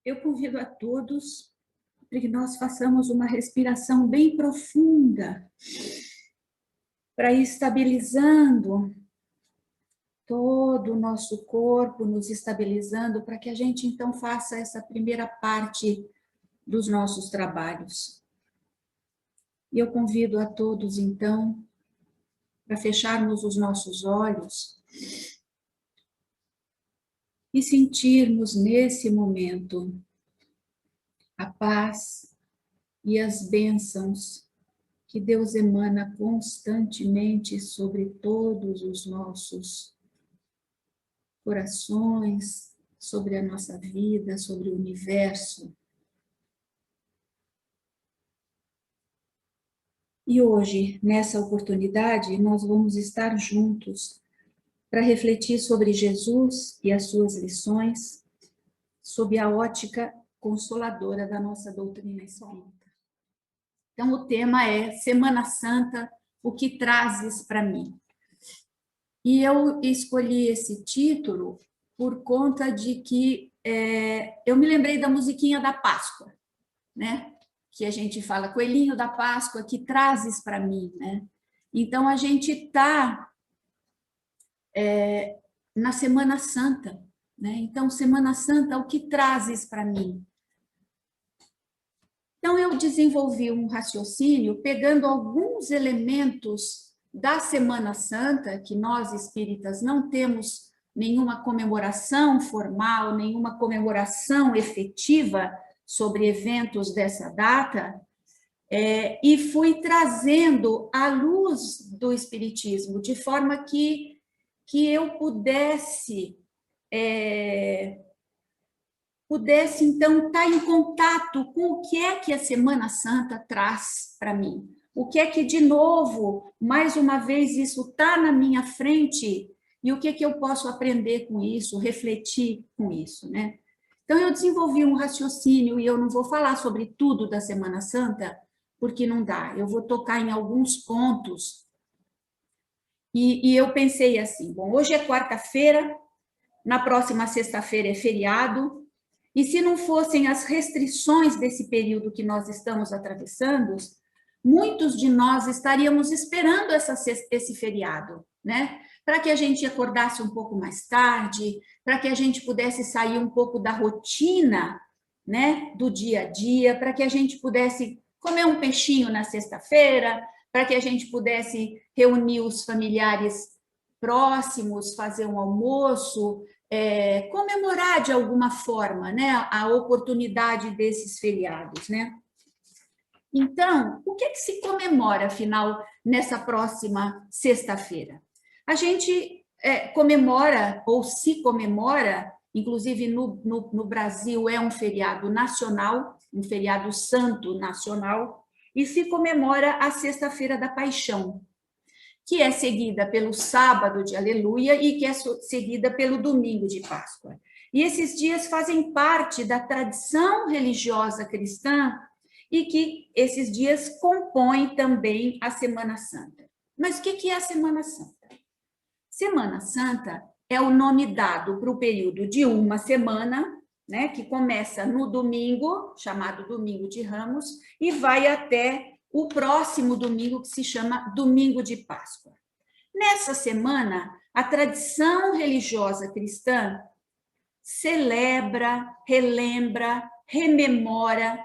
Eu convido a todos para que nós façamos uma respiração bem profunda, para ir estabilizando todo o nosso corpo, nos estabilizando, para que a gente então faça essa primeira parte dos nossos trabalhos. E eu convido a todos então para fecharmos os nossos olhos e sentirmos nesse momento a paz e as bênçãos que Deus emana constantemente sobre todos os nossos corações, sobre a nossa vida, sobre o universo. E hoje, nessa oportunidade, nós vamos estar juntos para refletir sobre Jesus e as suas lições, sob a ótica consoladora da nossa doutrina espírita. Então, o tema é Semana Santa, o que trazes para mim? E eu escolhi esse título por conta de que eu me lembrei da musiquinha da Páscoa, né? Que a gente fala, coelhinho da Páscoa, que trazes para mim, né? Então, a gente está na Semana Santa, né? Então, Semana Santa, o que trazes para mim? Então, eu desenvolvi um raciocínio pegando alguns elementos da Semana Santa, que nós espíritas não temos nenhuma comemoração formal, nenhuma comemoração efetiva sobre eventos dessa data, e fui trazendo a luz do Espiritismo, de forma que eu pudesse então estar em contato com o que é que a Semana Santa traz para mim. O que é que, de novo, mais uma vez, isso está na minha frente e o que é que eu posso aprender com isso, refletir com isso, né? Então, eu desenvolvi um raciocínio e eu não vou falar sobre tudo da Semana Santa, porque não dá. Eu vou tocar em alguns pontos. E eu pensei assim, bom, hoje é quarta-feira, na próxima sexta-feira é feriado, e se não fossem as restrições desse período que nós estamos atravessando, muitos de nós estaríamos esperando esse feriado, né? Para que a gente acordasse um pouco mais tarde, para que a gente pudesse sair um pouco da rotina, né, do dia a dia, para que a gente pudesse comer um peixinho na sexta-feira, para que a gente pudesse reunir os familiares próximos, fazer um almoço, comemorar de alguma forma, né, a oportunidade desses feriados, né? Então, o que se comemora, afinal, nessa próxima sexta-feira? A gente comemora, ou se comemora, inclusive no Brasil é um feriado nacional, um feriado santo nacional, e se comemora a Sexta-feira da Paixão, que é seguida pelo sábado de Aleluia e que é seguida pelo domingo de Páscoa. E esses dias fazem parte da tradição religiosa cristã e que esses dias compõem também a Semana Santa. Mas o que é a Semana Santa? Semana Santa é o nome dado para o período de uma semana, né, que começa no domingo, chamado Domingo de Ramos, e vai até o próximo domingo, que se chama Domingo de Páscoa. Nessa semana, a tradição religiosa cristã celebra, relembra, rememora,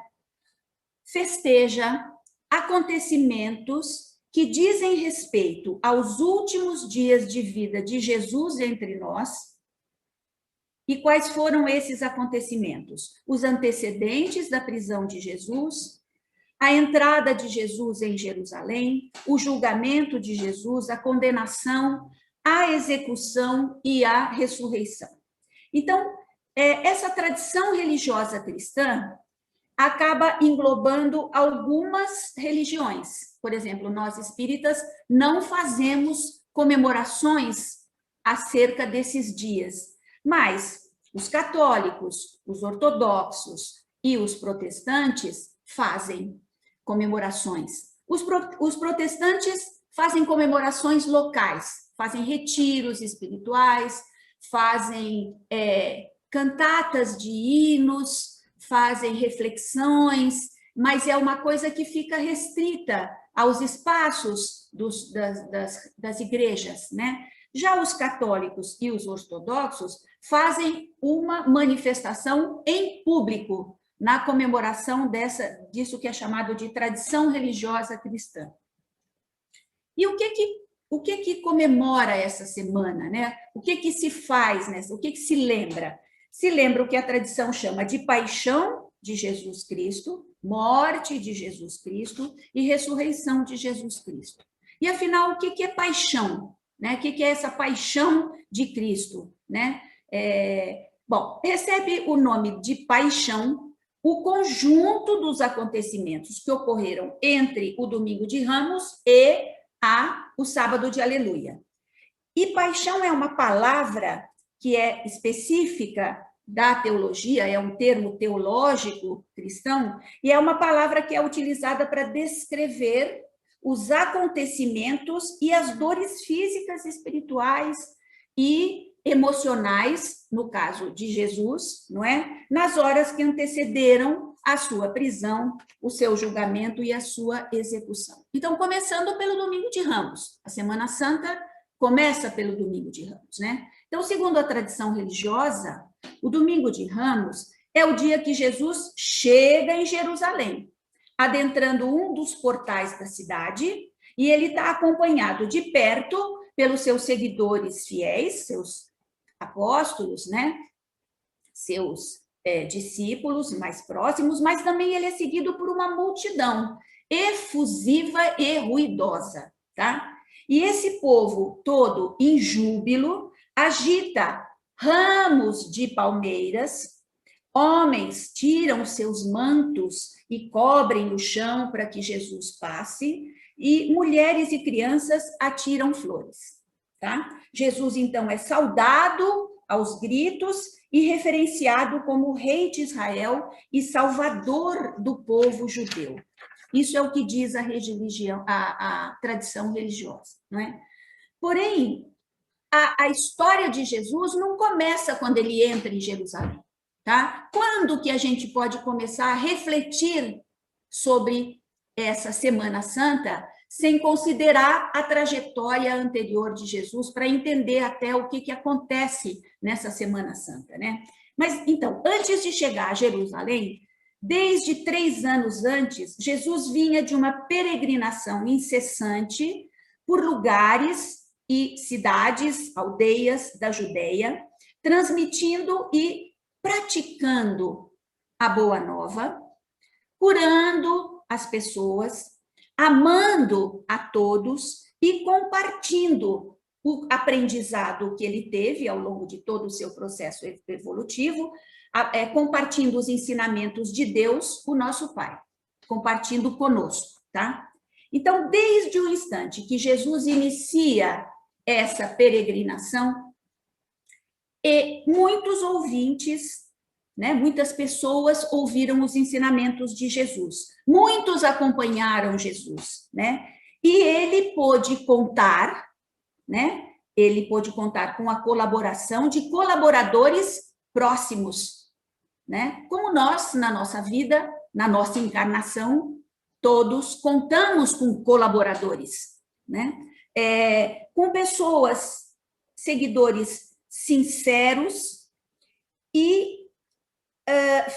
festeja acontecimentos que dizem respeito aos últimos dias de vida de Jesus entre nós. E quais foram esses acontecimentos? Os antecedentes da prisão de Jesus, a entrada de Jesus em Jerusalém, o julgamento de Jesus, a condenação, a execução e a ressurreição. Então, essa tradição religiosa cristã acaba englobando algumas religiões. Por exemplo, nós espíritas não fazemos comemorações acerca desses dias, mas os católicos, os ortodoxos e os protestantes fazem comemorações. Os protestantes fazem comemorações locais, fazem retiros espirituais, fazem cantatas de hinos, fazem reflexões, mas é uma coisa que fica restrita aos espaços das igrejas, né? Já os católicos e os ortodoxos fazem uma manifestação em público na comemoração disso que é chamado de tradição religiosa cristã. E o que comemora essa semana, né? O que se faz nessa? O que se lembra? Se lembra o que a tradição chama de paixão de Jesus Cristo, morte de Jesus Cristo e ressurreição de Jesus Cristo. E afinal, o que é paixão? Né? O que é essa paixão de Cristo? Né? Bom, recebe o nome de paixão o conjunto dos acontecimentos que ocorreram entre o Domingo de Ramos e o Sábado de Aleluia. E paixão é uma palavra que é específica da teologia, é um termo teológico cristão, e é uma palavra que é utilizada para descrever os acontecimentos e as dores físicas, espirituais e emocionais, no caso de Jesus, não é? Nas horas que antecederam a sua prisão, o seu julgamento e a sua execução. Então, começando pelo Domingo de Ramos, a Semana Santa começa pelo Domingo de Ramos, né? Então, segundo a tradição religiosa, o Domingo de Ramos é o dia que Jesus chega em Jerusalém, adentrando um dos portais da cidade, e ele está acompanhado de perto pelos seus seguidores fiéis, seus apóstolos, né? Seus discípulos mais próximos, mas também ele é seguido por uma multidão efusiva e ruidosa, tá? E esse povo todo em júbilo agita ramos de palmeiras, homens tiram seus mantos e cobrem o chão para que Jesus passe, e mulheres e crianças atiram flores, tá? Jesus, então, é saudado aos gritos e referenciado como rei de Israel e salvador do povo judeu. Isso é o que diz a tradição religiosa, não é? Porém, a história de Jesus não começa quando ele entra em Jerusalém, tá? Quando que a gente pode começar a refletir sobre essa Semana Santa sem considerar a trajetória anterior de Jesus para entender até o que acontece nessa Semana Santa, né? Mas, então, antes de chegar a Jerusalém, desde 3 anos antes, Jesus vinha de uma peregrinação incessante por lugares e cidades, aldeias da Judéia, transmitindo e praticando a Boa Nova, curando as pessoas, amando a todos e compartilhando o aprendizado que ele teve ao longo de todo o seu processo evolutivo, compartilhando os ensinamentos de Deus, o nosso Pai, compartilhando conosco, tá? Então, desde o instante que Jesus inicia essa peregrinação, e muitos ouvintes, né, muitas pessoas ouviram os ensinamentos de Jesus, muitos acompanharam Jesus, né? E ele pôde contar, né? Ele pôde contar com a colaboração de colaboradores próximos, né? Como nós, na nossa vida, na nossa encarnação, todos contamos com colaboradores, né? Com pessoas, seguidores sinceros e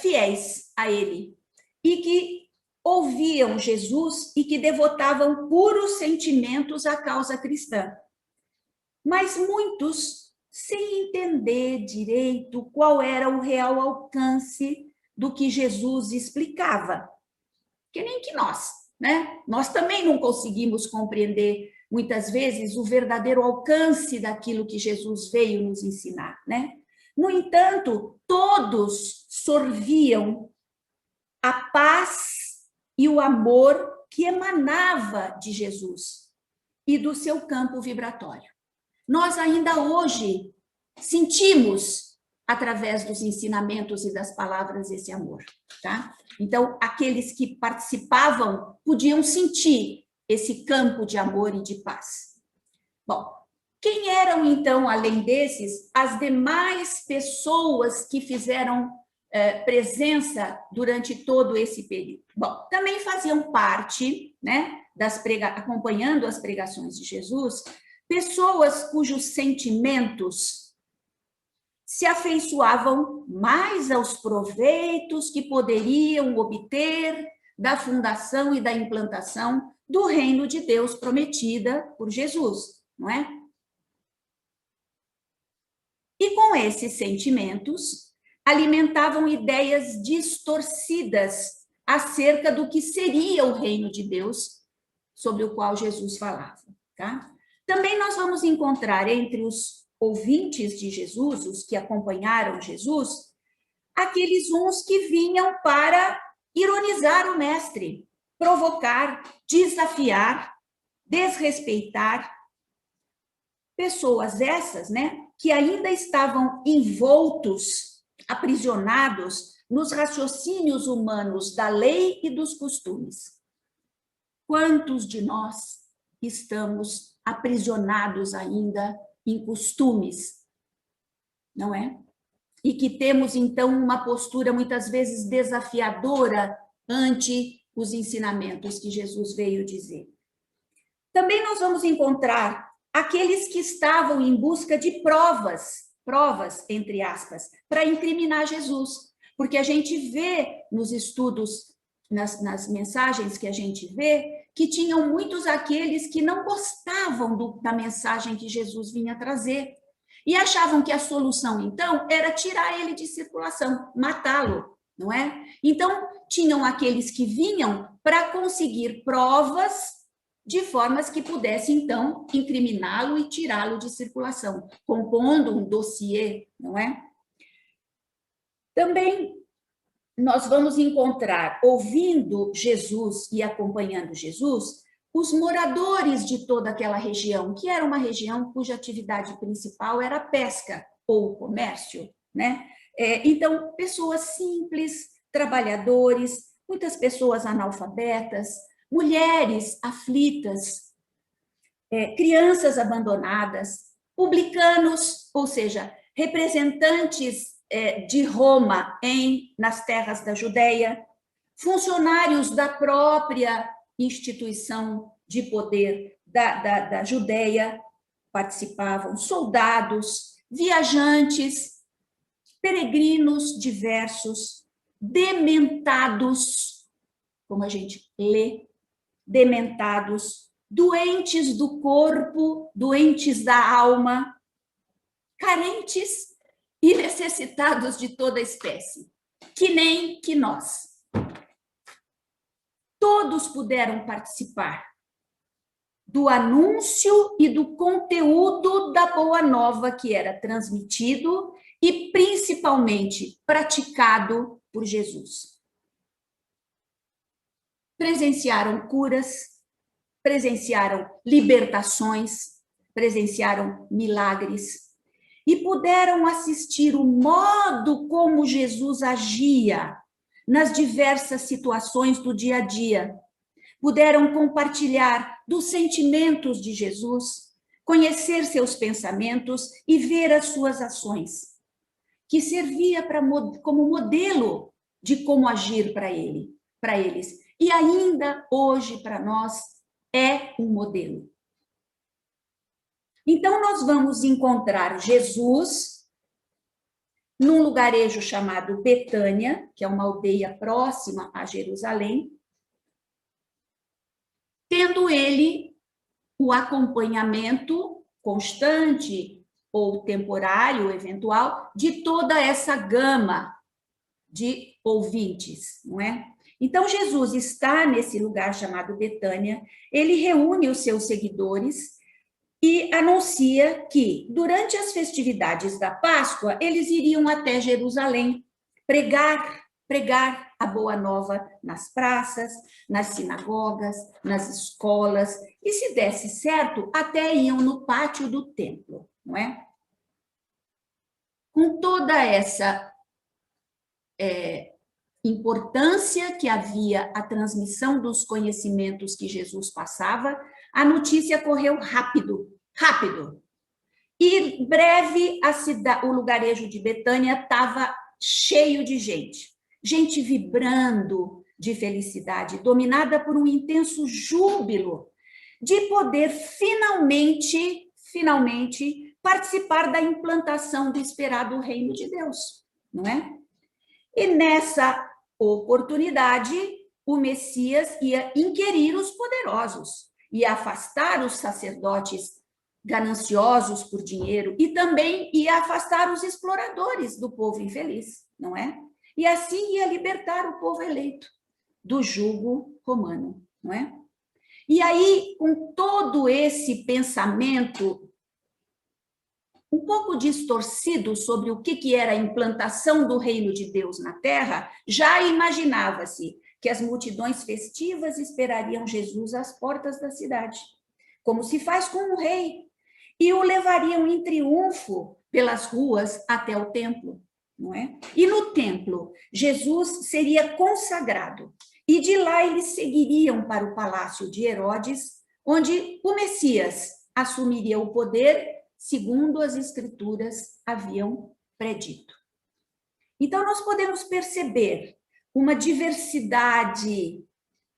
fiéis a ele, e que ouviam Jesus e que devotavam puros sentimentos à causa cristã. Mas muitos sem entender direito qual era o real alcance do que Jesus explicava. Que nem que nós, né? Nós também não conseguimos compreender, muitas vezes, o verdadeiro alcance daquilo que Jesus veio nos ensinar, né? No entanto, todos sorviam a paz e o amor que emanava de Jesus e do seu campo vibratório. Nós ainda hoje sentimos, através dos ensinamentos e das palavras, esse amor, tá? Então, aqueles que participavam podiam sentir esse campo de amor e de paz. Bom, quem eram, então, além desses, as demais pessoas que fizeram presença durante todo esse período? Bom, também faziam parte, né, acompanhando as pregações de Jesus, pessoas cujos sentimentos se afeiçoavam mais aos proveitos que poderiam obter da fundação e da implantação do reino de Deus prometida por Jesus, não é? E com esses sentimentos, alimentavam ideias distorcidas acerca do que seria o reino de Deus sobre o qual Jesus falava, tá? Também nós vamos encontrar entre os ouvintes de Jesus, os que acompanharam Jesus, aqueles uns que vinham para ironizar o mestre, provocar, desafiar, desrespeitar. Pessoas essas, né, que ainda estavam envoltos, aprisionados nos raciocínios humanos da lei e dos costumes. Quantos de nós estamos aprisionados ainda em costumes, não é? E que temos, então, uma postura muitas vezes desafiadora ante os ensinamentos que Jesus veio dizer. Também nós vamos encontrar aqueles que estavam em busca de provas, entre aspas, para incriminar Jesus. Porque a gente vê nos estudos, nas mensagens que a gente vê, que tinham muitos aqueles que não gostavam da mensagem que Jesus vinha trazer. E achavam que a solução, então, era tirar ele de circulação, matá-lo, não é? Então, tinham aqueles que vinham para conseguir provas de formas que pudesse, então, incriminá-lo e tirá-lo de circulação, compondo um dossiê, não é? Também nós vamos encontrar, ouvindo Jesus e acompanhando Jesus, os moradores de toda aquela região, que era uma região cuja atividade principal era a pesca ou o comércio, né? Então, pessoas simples, trabalhadores, muitas pessoas analfabetas, mulheres aflitas, crianças abandonadas, publicanos, ou seja, representantes de Roma nas terras da Judéia, funcionários da própria instituição de poder da Judéia participavam, soldados, viajantes, peregrinos diversos, dementados, como a gente lê, dementados, doentes do corpo, doentes da alma, carentes e necessitados de toda espécie, que nem que nós. Todos puderam participar do anúncio e do conteúdo da Boa Nova que era transmitido e principalmente praticado por Jesus. Presenciaram curas, presenciaram libertações, presenciaram milagres e puderam assistir o modo como Jesus agia nas diversas situações do dia a dia. Puderam compartilhar dos sentimentos de Jesus, conhecer seus pensamentos e ver as suas ações, que servia como modelo de como agir para eles. E ainda hoje, para nós, é um modelo. Então, nós vamos encontrar Jesus num lugarejo chamado Betânia, que é uma aldeia próxima a Jerusalém, tendo ele o acompanhamento constante ou temporário, eventual, de toda essa gama de ouvintes, não é? Então, Jesus está nesse lugar chamado Betânia, ele reúne os seus seguidores e anuncia que, durante as festividades da Páscoa, eles iriam até Jerusalém pregar a Boa Nova nas praças, nas sinagogas, nas escolas, e, se desse certo, até iam no pátio do templo, não é? Com toda essa importância que havia a transmissão dos conhecimentos que Jesus passava, a notícia correu rápido. E breve o lugarejo de Betânia estava cheio de gente, gente vibrando de felicidade, dominada por um intenso júbilo de poder finalmente participar da implantação do esperado reino de Deus, não é? E nessa oportunidade, o Messias ia inquirir os poderosos, ia afastar os sacerdotes gananciosos por dinheiro e também ia afastar os exploradores do povo infeliz, não é? E assim ia libertar o povo eleito do jugo romano, não é? E aí, com todo esse pensamento um pouco distorcido sobre o que era a implantação do reino de Deus na terra, já imaginava-se que as multidões festivas esperariam Jesus às portas da cidade, como se faz com o rei, e o levariam em triunfo pelas ruas até o templo, não é? E no templo, Jesus seria consagrado, e de lá eles seguiriam para o palácio de Herodes, onde o Messias assumiria o poder segundo as escrituras haviam predito. Então, nós podemos perceber uma diversidade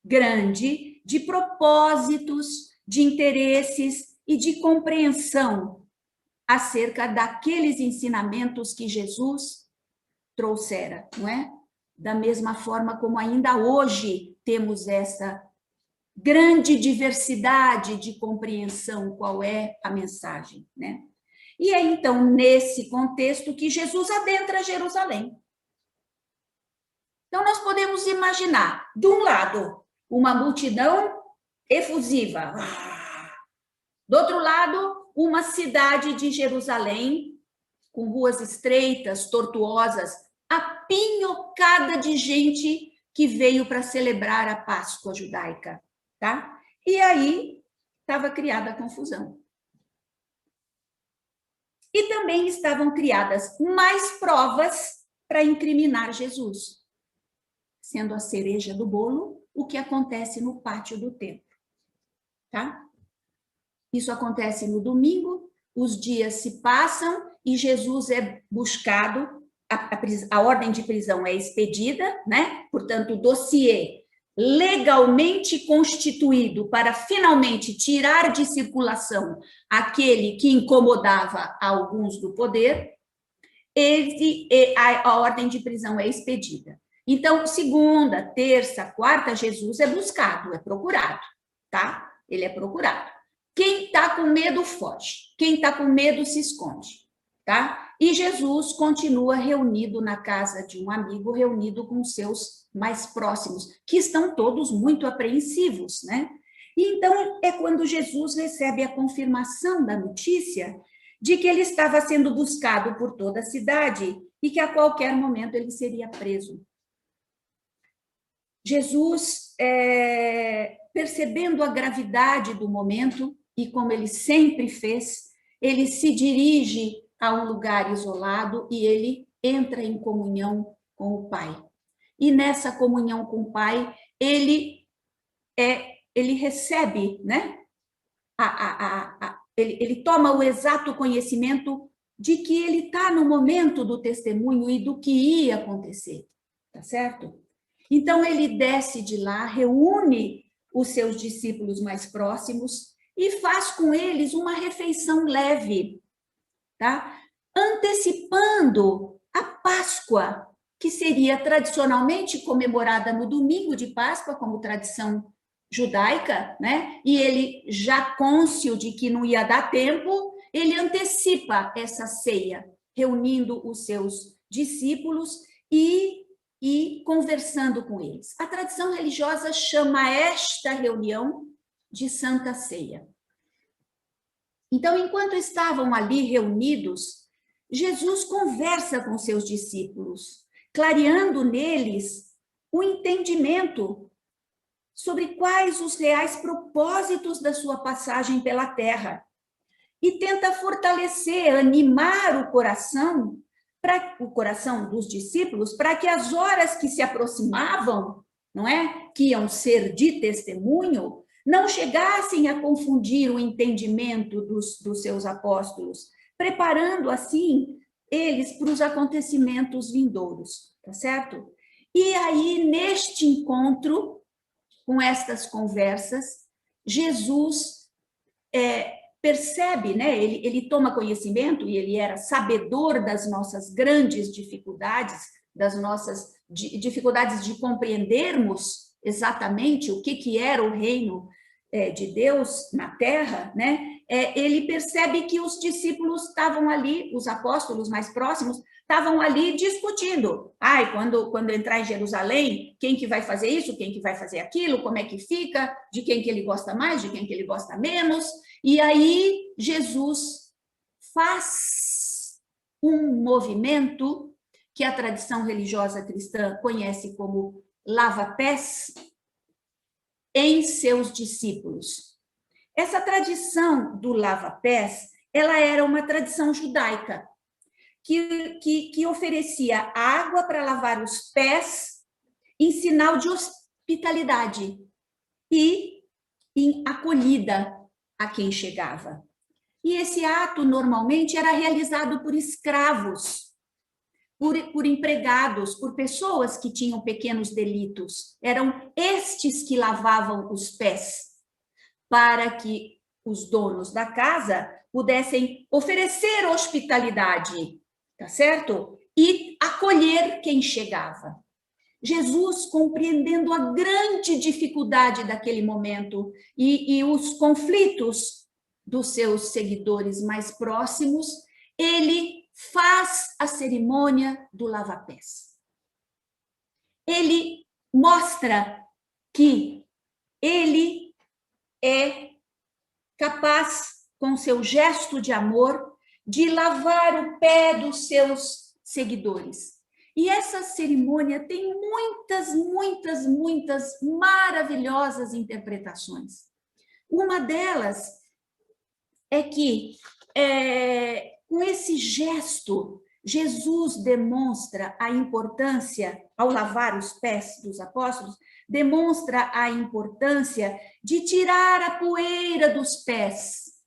grande de propósitos, de interesses e de compreensão acerca daqueles ensinamentos que Jesus trouxera, não é? Da mesma forma como ainda hoje temos essa grande diversidade de compreensão qual é a mensagem, né? E é então nesse contexto que Jesus adentra Jerusalém. Então nós podemos imaginar, de um lado, uma multidão efusiva, do outro lado, uma cidade de Jerusalém com ruas estreitas, tortuosas, apinhocada de gente que veio para celebrar a Páscoa judaica. Tá? E aí estava criada a confusão. E também estavam criadas mais provas para incriminar Jesus, sendo a cereja do bolo o que acontece no pátio do templo. Tá? Isso acontece no domingo, os dias se passam e Jesus é buscado, a ordem de prisão é expedida, né? Portanto, o dossiê legalmente constituído para finalmente tirar de circulação aquele que incomodava alguns do poder, a ordem de prisão é expedida. Então, segunda, terça, quarta, Jesus é buscado, é procurado, tá? Ele é procurado. Quem está com medo foge, quem está com medo se esconde, tá? E Jesus continua reunido na casa de um amigo, reunido com seus mais próximos, que estão todos muito apreensivos, né? E então é quando Jesus recebe a confirmação da notícia de que ele estava sendo buscado por toda a cidade e que a qualquer momento ele seria preso. Jesus, percebendo a gravidade do momento, e como ele sempre fez, ele se dirige a um lugar isolado e ele entra em comunhão com o Pai. E nessa comunhão com o Pai, ele recebe, né? Ele toma o exato conhecimento de que ele está no momento do testemunho e do que ia acontecer, tá certo? Então, ele desce de lá, reúne os seus discípulos mais próximos e faz com eles uma refeição leve, tá? Antecipando a Páscoa, que seria tradicionalmente comemorada no domingo de Páscoa, como tradição judaica, né? E ele, já cônscio de que não ia dar tempo, ele antecipa essa ceia, reunindo os seus discípulos e conversando com eles. A tradição religiosa chama esta reunião de Santa Ceia. Então, enquanto estavam ali reunidos, Jesus conversa com seus discípulos, clareando neles o entendimento sobre quais os reais propósitos da sua passagem pela terra e tenta fortalecer, animar o coração dos discípulos para que as horas que se aproximavam, não é, que iam ser de testemunho, não chegassem a confundir o entendimento dos seus apóstolos, preparando assim eles para os acontecimentos vindouros, tá certo? E aí, neste encontro, com estas conversas, Jesus percebe, né? Ele toma conhecimento, e ele era sabedor das nossas grandes dificuldades, das nossas dificuldades de compreendermos exatamente o que era o reino de Deus na terra, né? Ele percebe que os discípulos estavam ali, os apóstolos mais próximos, estavam ali discutindo. Quando entrar em Jerusalém, quem que vai fazer isso, quem que vai fazer aquilo, como é que fica, de quem que ele gosta mais, de quem que ele gosta menos. E aí Jesus faz um movimento que a tradição religiosa cristã conhece como lava-pés em seus discípulos. Essa tradição do lava-pés, ela era uma tradição judaica, que oferecia água para lavar os pés em sinal de hospitalidade e em acolhida a quem chegava. E esse ato normalmente era realizado por escravos, por empregados, por pessoas que tinham pequenos delitos. Eram estes que lavavam os pés, para que os donos da casa pudessem oferecer hospitalidade, tá certo? E acolher quem chegava. Jesus, compreendendo a grande dificuldade daquele momento e os conflitos dos seus seguidores mais próximos, ele faz a cerimônia do lava-pés. Ele mostra que ele é capaz, com seu gesto de amor, de lavar o pé dos seus seguidores. E essa cerimônia tem muitas maravilhosas interpretações. Uma delas é que, com esse gesto, Jesus demonstra a importância, ao lavar os pés dos apóstolos, demonstra a importância de tirar a poeira dos pés.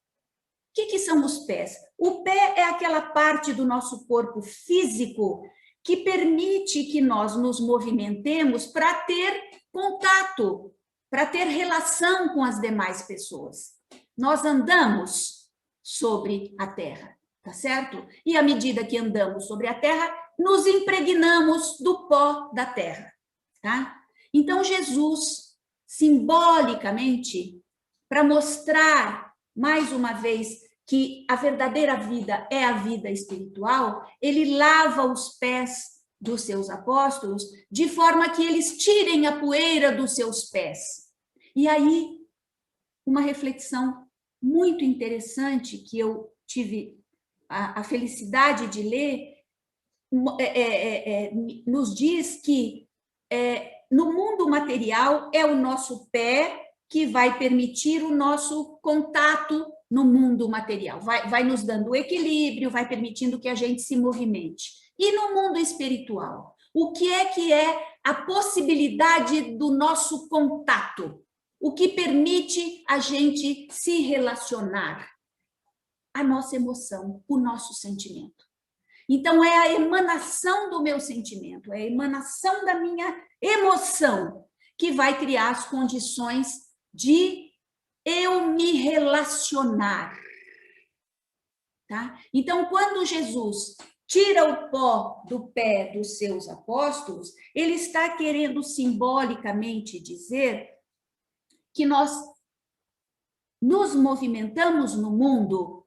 O que são os pés? O pé é aquela parte do nosso corpo físico que permite que nós nos movimentemos para ter contato, para ter relação com as demais pessoas. Nós andamos sobre a terra, tá certo? E à medida que andamos sobre a terra, nos impregnamos do pó da terra, tá? Então, Jesus, simbolicamente, para mostrar, mais uma vez, que a verdadeira vida é a vida espiritual, ele lava os pés dos seus apóstolos de forma que eles tirem a poeira dos seus pés. E aí, uma reflexão muito interessante que eu tive a felicidade de ler, nos diz que no mundo material é o nosso pé que vai permitir o nosso contato no mundo material, vai nos dando equilíbrio, vai permitindo que a gente se movimente. E no mundo espiritual, o que é a possibilidade do nosso contato? O que permite a gente se relacionar? A nossa emoção, o nosso sentimento. Então, é a emanação do meu sentimento, é a emanação da minha emoção que vai criar as condições de eu me relacionar. Tá? Então, quando Jesus tira o pó do pé dos seus apóstolos, ele está querendo simbolicamente dizer que nós nos movimentamos no mundo,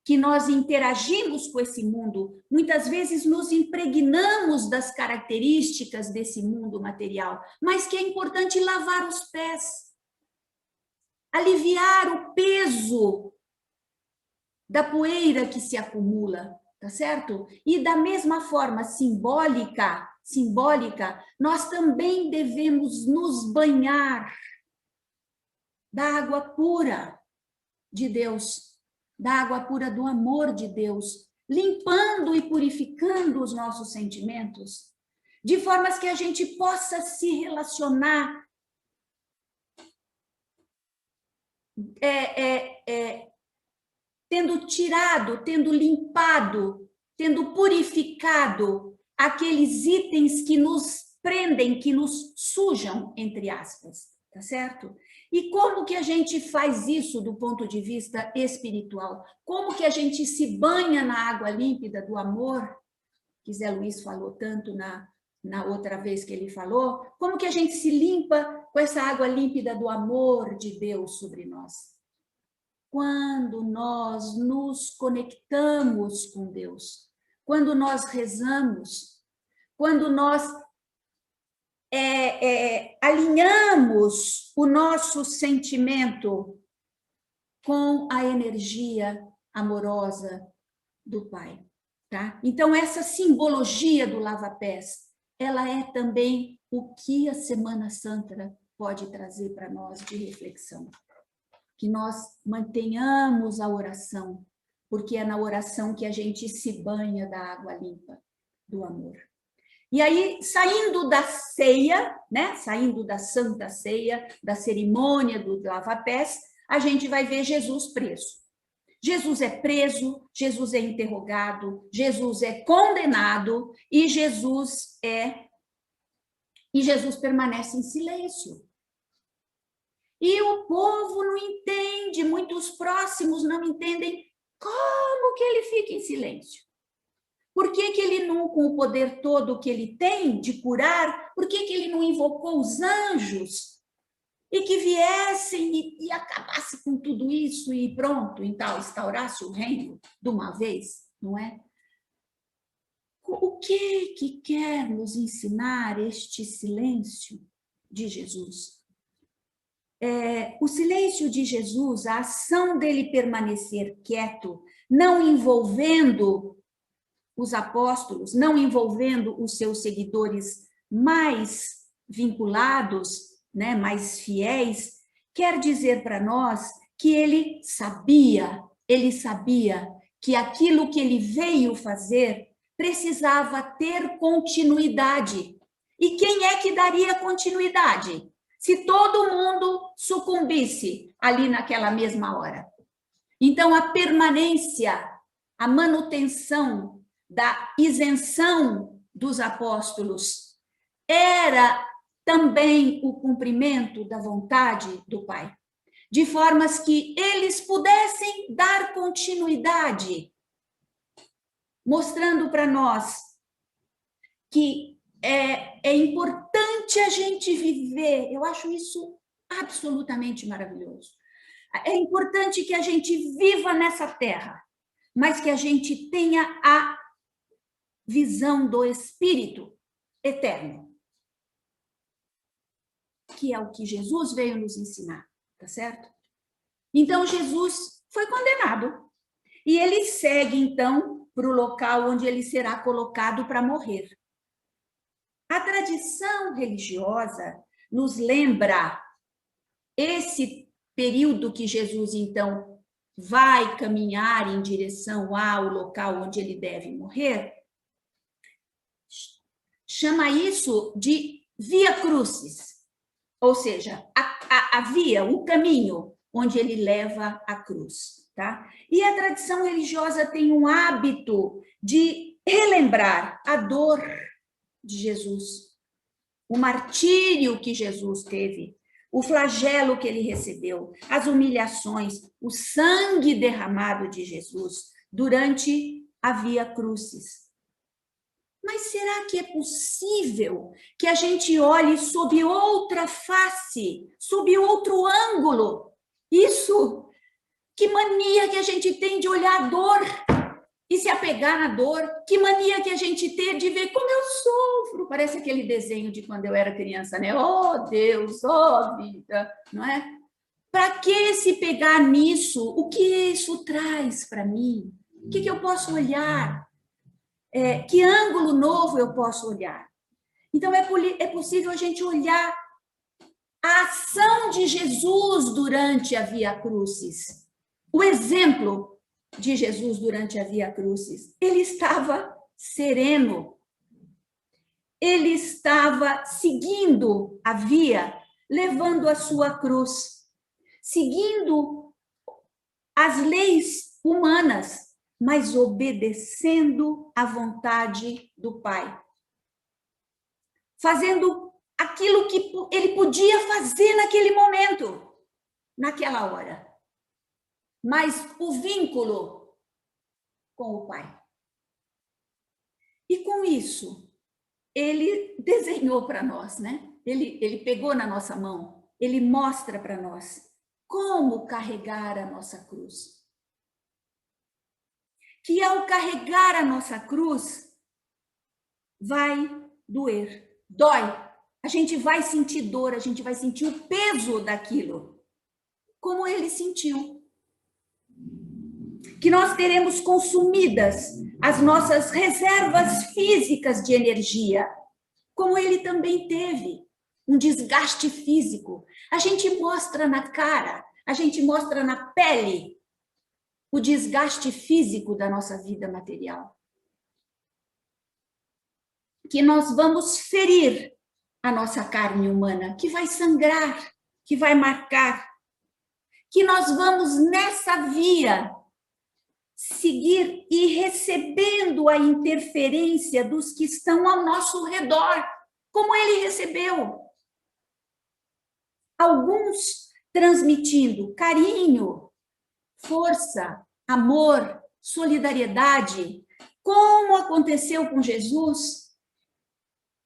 que nós interagimos com esse mundo, muitas vezes nos impregnamos das características desse mundo material, mas que é importante lavar os pés, aliviar o peso da poeira que se acumula, tá certo? E da mesma forma simbólica, nós também devemos nos banhar da água pura de Deus, da água pura do amor de Deus, limpando e purificando os nossos sentimentos, de formas que a gente possa se relacionar tendo tirado, tendo limpado tendo purificado aqueles itens que nos prendem, que nos sujam, entre aspas, tá certo? E como que a gente faz isso do ponto de vista espiritual? Como que a gente se banha na água límpida do amor, que Zé Luiz falou tanto na outra vez que ele falou? Como que a gente se limpa com essa água límpida do amor de Deus sobre nós? Quando nós nos conectamos com Deus, quando nós rezamos, quando nós alinhamos o nosso sentimento com a energia amorosa do Pai, tá? Então, essa simbologia do lava-pés, ela é também o que a Semana Santa pode trazer para nós de reflexão. Que nós mantenhamos a oração, porque é na oração que a gente se banha da água limpa do amor. E aí, saindo da ceia, né? Saindo da Santa Ceia, da cerimônia do lava-pés, a gente vai ver Jesus preso. Jesus é preso, Jesus é interrogado, Jesus é condenado e Jesus permanece em silêncio. E o povo não entende, muitos próximos não entendem como que ele fica em silêncio. Por que que ele não, com o poder todo que ele tem de curar, por que que ele não invocou os anjos e que viessem e acabasse com tudo isso e pronto, então instaurasse o reino de uma vez, não é? O que quer nos ensinar este silêncio de Jesus? O silêncio de Jesus, a ação dele permanecer quieto, não envolvendo os apóstolos, não envolvendo os seus seguidores mais vinculados, né, mais fiéis, quer dizer para nós que ele sabia que aquilo que ele veio fazer precisava ter continuidade. E quem é que daria continuidade? Se todo mundo sucumbisse ali naquela mesma hora. Então, a permanência, a manutenção da isenção dos apóstolos era também o cumprimento da vontade do Pai, de formas que eles pudessem dar continuidade, mostrando para nós que é importante a gente viver. Eu acho isso absolutamente maravilhoso. É importante que a gente viva nessa terra, mas que a gente tenha a visão do Espírito eterno, que é o que Jesus veio nos ensinar, tá certo? Então, Jesus foi condenado. E ele segue, então, para o local onde ele será colocado para morrer. A tradição religiosa nos lembra esse período que Jesus, então, vai caminhar em direção ao local onde ele deve morrer, chama isso de Via Crucis, ou seja, a via, o caminho onde ele leva a cruz, tá? E a tradição religiosa tem um hábito de relembrar a dor de Jesus, o martírio que Jesus teve, o flagelo que ele recebeu, as humilhações, o sangue derramado de Jesus durante a Via Crucis. Mas será que é possível que a gente olhe sob outra face, sob outro ângulo? Isso, que mania que a gente tem de olhar a dor e se apegar na dor, que mania que a gente tem de ver como eu sofro. Parece aquele desenho de quando eu era criança, né? Oh, Deus, oh, vida, não é? Para que se pegar nisso? O que isso traz para mim? O que eu posso olhar? Que ângulo novo eu posso olhar? Então, é possível a gente olhar a ação de Jesus durante a Via Crucis, o exemplo de Jesus durante a Via Crucis. Ele estava sereno, ele estava seguindo a via, levando a sua cruz, seguindo as leis humanas, mas obedecendo à vontade do Pai. Fazendo aquilo que ele podia fazer naquele momento, naquela hora. Mas o vínculo com o Pai. E com isso, ele desenhou para nós, né? Ele pegou na nossa mão, ele mostra para nós como carregar a nossa cruz. Que ao carregar a nossa cruz, vai doer, dói. A gente vai sentir dor, a gente vai sentir o peso daquilo, como ele sentiu. Que nós teremos consumidas as nossas reservas físicas de energia, como ele também teve, um desgaste físico. A gente mostra na cara, a gente mostra na pele o desgaste físico da nossa vida material. Que nós vamos ferir a nossa carne humana, que vai sangrar, que vai marcar. Que nós vamos nessa via seguir e recebendo a interferência dos que estão ao nosso redor, como ele recebeu. Alguns transmitindo carinho, força, amor, solidariedade, como aconteceu com Jesus.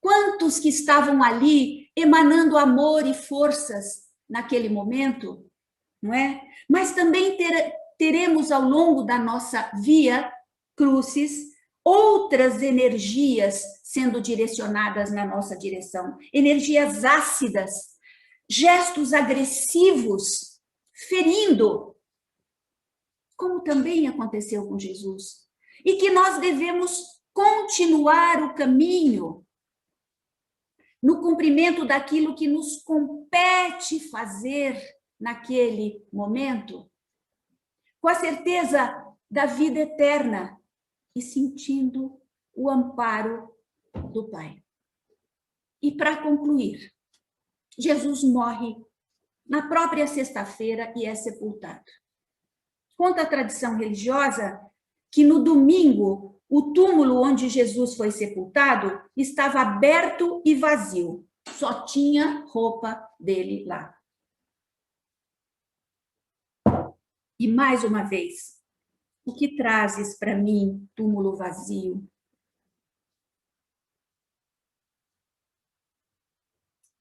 Quantos que estavam ali emanando amor e forças naquele momento, não é? Mas também teremos ao longo da nossa via crucis outras energias sendo direcionadas na nossa direção, energias ácidas, gestos agressivos, ferindo, como também aconteceu com Jesus. E que nós devemos continuar o caminho no cumprimento daquilo que nos compete fazer naquele momento, com a certeza da vida eterna e sentindo o amparo do Pai. E para concluir, Jesus morre na própria sexta-feira e é sepultado. Conta a tradição religiosa que no domingo o túmulo onde Jesus foi sepultado estava aberto e vazio, só tinha roupa dele lá. E mais uma vez, o que trazes para mim, túmulo vazio?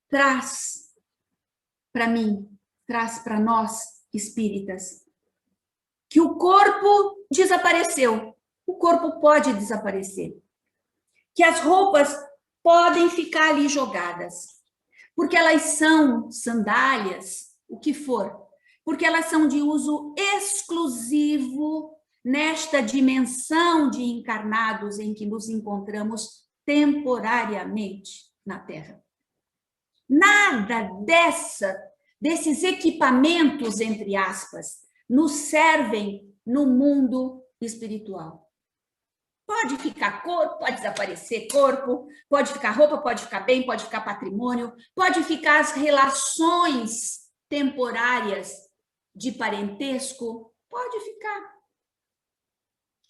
Traz para mim, traz para nós, espíritas, que o corpo desapareceu. O corpo pode desaparecer. Que as roupas podem ficar ali jogadas. Porque elas são sandálias, o que for. Porque elas são de uso exclusivo nesta dimensão de encarnados em que nos encontramos temporariamente na Terra. Nada desses equipamentos, entre aspas, nos servem no mundo espiritual. Pode ficar corpo, pode desaparecer corpo, pode ficar roupa, pode ficar bem, pode ficar patrimônio, pode ficar as relações temporárias de parentesco, pode ficar.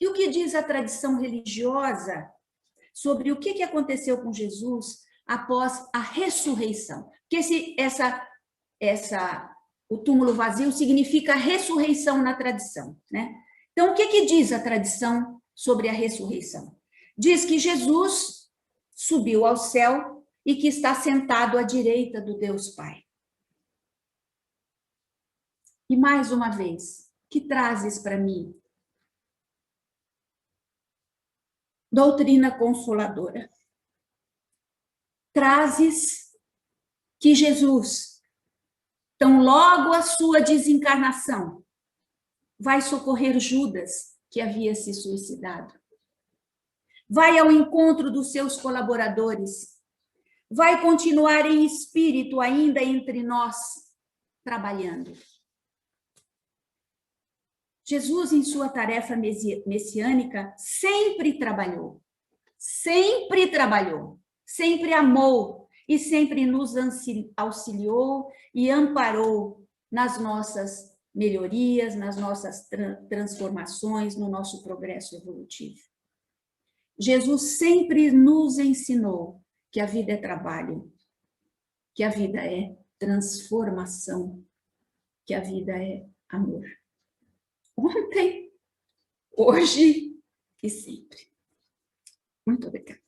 E o que diz a tradição religiosa sobre o que aconteceu com Jesus após a ressurreição? Porque o túmulo vazio significa ressurreição na tradição, né? Então, o que diz a tradição sobre a ressurreição? Diz que Jesus subiu ao céu e que está sentado à direita do Deus Pai. E mais uma vez, que trazes para mim? Doutrina consoladora. Trazes que Jesus, tão logo a sua desencarnação, vai socorrer Judas, que havia se suicidado. Vai ao encontro dos seus colaboradores. Vai continuar em espírito ainda entre nós, trabalhando. Jesus, em sua tarefa messiânica, sempre trabalhou, sempre amou e sempre nos auxiliou e amparou nas nossas melhorias, nas nossas transformações, no nosso progresso evolutivo. Jesus sempre nos ensinou que a vida é trabalho, que a vida é transformação, que a vida é amor. Ontem, hoje e sempre. Muito obrigada.